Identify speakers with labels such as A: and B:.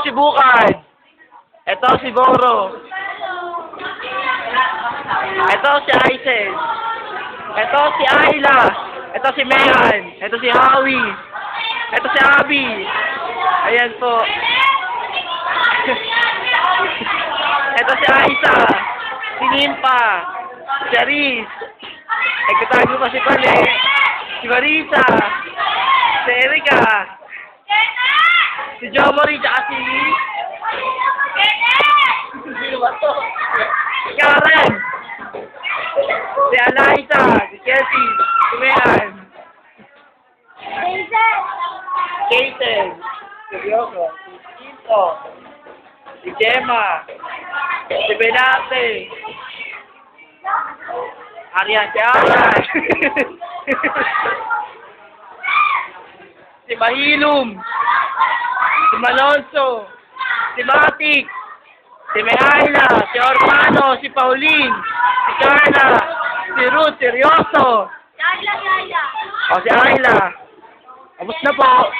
A: si Bukad. Ito si Boro. Ito si Aisel. Ito si Ayla. Ito si Mehan. Ito si Howie. Ito si Abby. Ayan po. Ito si Aisa. Si Nimpa. Si Aris. Nagkatago pa si Pale. Si Marisa. Si Erika. Si Jomori. Tsaka si... Sino ba to? Si Karen. Si Alaisa. Si Chelsea. Si Mehan. Katen. Si Bioko. Si Tito. Si Gemma. Si Benate. Arian, si Aran. Si Mahilum. Si Malonzo. Si Matik. Si Mehaila. Si Ormano. Si Pauline. Si Carla. Si Ruth. Si Rioso.
B: Si Ayla, si Ayla.
A: O si Ayla. Tapos na po.